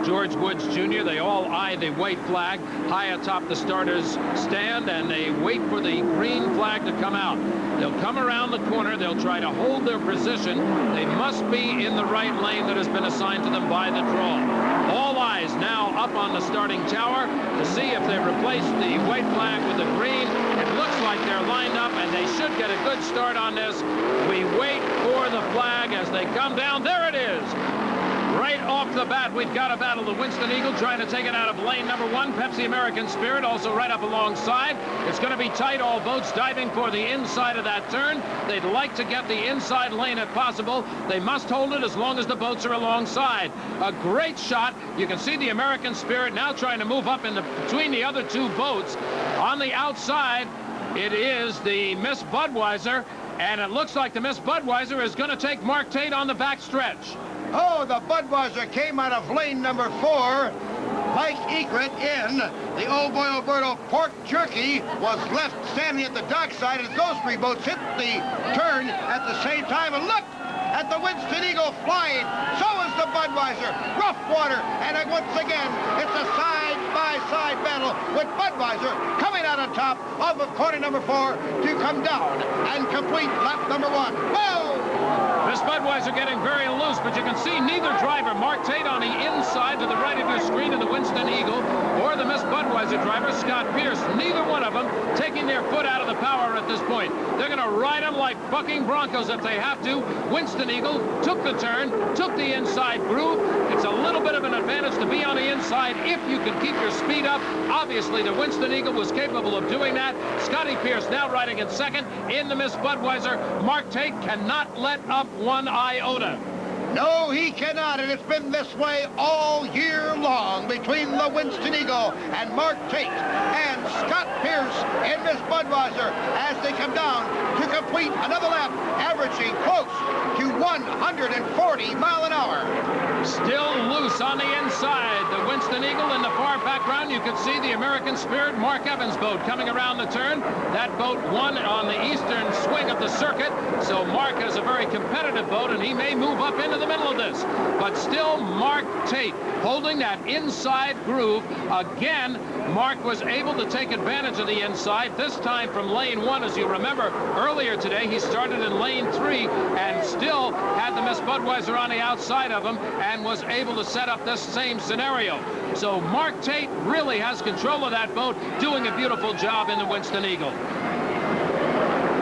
George Woods Jr. They all eye the white flag high atop the starters stand, and they wait for the green flag to come out. They'll come around the corner. They'll try to hold their position. They must be in the right lane that has been assigned to them by the draw. All eyes now up on the starting tower to see if they replace the white flag with the green. It looks like they're lined up, and they should get a good start on this. We wait for the flag as they come down. There it is. Right off the bat, we've got a battle. The Winston Eagle trying to take it out of lane number 1. Pepsi American Spirit also right up alongside. It's going to be tight. All boats diving for the inside of that turn. They'd like to get the inside lane if possible. They must hold it as long as the boats are alongside. A great shot. You can see the American Spirit now trying to move up in between the other two boats. On the outside, it is the Miss Budweiser, and it looks like the Miss Budweiser is going to take Mark Tate on the back stretch. Oh, the Budweiser came out of lane number 4. Mike Egret in. The Old Boy Alberto Pork Jerky was left standing at the dockside as those three boats hit the turn at the same time. And look at the Winston Eagle flying. So is the Budweiser. Rough water. And once again, it's a side-by-side battle with Budweiser coming out on top of corner number 4 to come down and complete lap number 1. Whoa! Miss Budweiser getting very loose, but you can see neither driver, Mark Tate on the inside to the right of your screen in the Winston Eagle, or the Miss Budweiser driver, Scott Pierce, neither one of them taking their foot out of the power at this point. They're going to ride them like bucking broncs if they have to. Winston Eagle took the turn, took the inside groove. It's a little bit of an advantage to be on the inside if you can keep your speed up. Obviously, the Winston Eagle was capable of doing that. Scotty Pierce now riding in second in the Miss Budweiser. Mark Tate cannot let up one iota. No, he cannot, and it's been this way all year long between the Winston Eagle and Mark Tate and Scott Pierce in Miss Budweiser as they come down to complete another lap, averaging close to 140 miles an hour. Still loose on the inside. The Winston Eagle in the far background. You can see the American Spirit Mark Evans boat coming around the turn. That boat won on the eastern swing of the circuit, so Mark has a very competitive boat, and he may move up into the middle of this. But still, Mark Tate holding that inside groove. Again, Mark was able to take advantage of the inside, this time from lane 1. As you remember, earlier today, he started in lane 3 and still had the Miss Budweiser on the outside of him and was able to set up this same scenario. So Mark Tate really has control of that boat, doing a beautiful job in the Winston Eagle.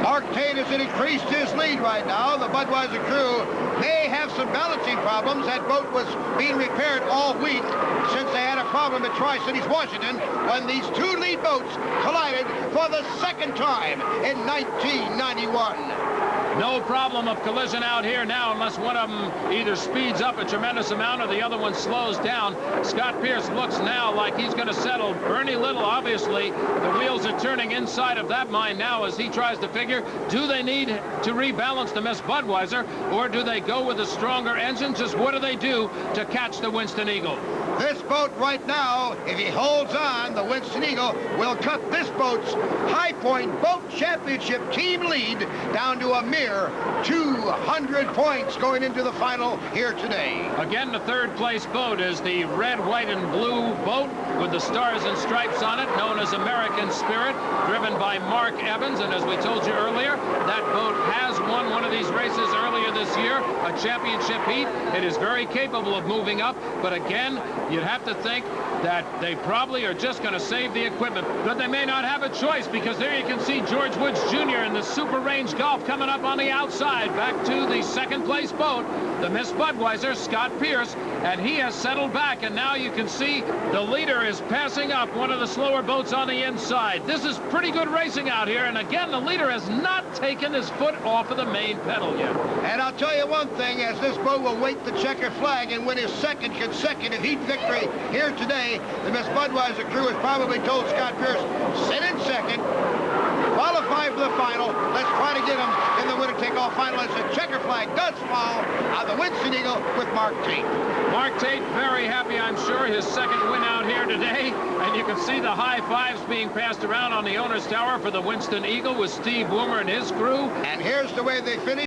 Mark Tate has increased his lead right now. The Budweiser crew may have some balancing problems. That boat was being repaired all week since they had a problem at Tri-Cities, Washington, when these two lead boats collided for the second time in 1991. No problem of collision out here now unless one of them either speeds up a tremendous amount or the other one slows down. Scott Pierce looks now like he's going to settle. Bernie Little, obviously, the wheels are turning inside of that mind now as he tries to figure, do they need to rebalance the Miss Budweiser, or do they go with a stronger engine? Just what do they do to catch the Winston Eagle? This boat right now, if he holds on, the Winston Eagle will cut this boat's High Point Boat Championship team lead down to a mere 200 points going into the final here today. Again, the third place boat is the red, white, and blue boat with the stars and stripes on it, known as American Spirit, driven by Mark Evans. And as we told you earlier, that boat has won one of these races earlier this year, a championship heat. It is very capable of moving up, but again, you'd have to think that they probably are just going to save the equipment, but they may not have a choice, because there you can see George Woods Jr. in the Super Range Golf coming up on the outside, back to the second place boat, the Miss Budweiser, Scott Pierce, and he has settled back, and now you can see the leader is passing up one of the slower boats on the inside. This is pretty good racing out here, and again, the leader has not taken his foot off of the main pedal yet. And I'll tell you one thing, as this boat will wait the checker flag and win his second consecutive heat victory here today, the Miss Budweiser crew has probably told Scott Pierce, sit in second, qualify for the final, let's try to get him in the winner-take-all final as the checker flag does fall on the Winston Eagle with Mark Tate. Mark Tate very happy, I'm sure, his second win out here today, and you can see the high fives being passed around on the owner's tower for the Winston Eagle with Steve Woomer and his crew. And here's the way they finish.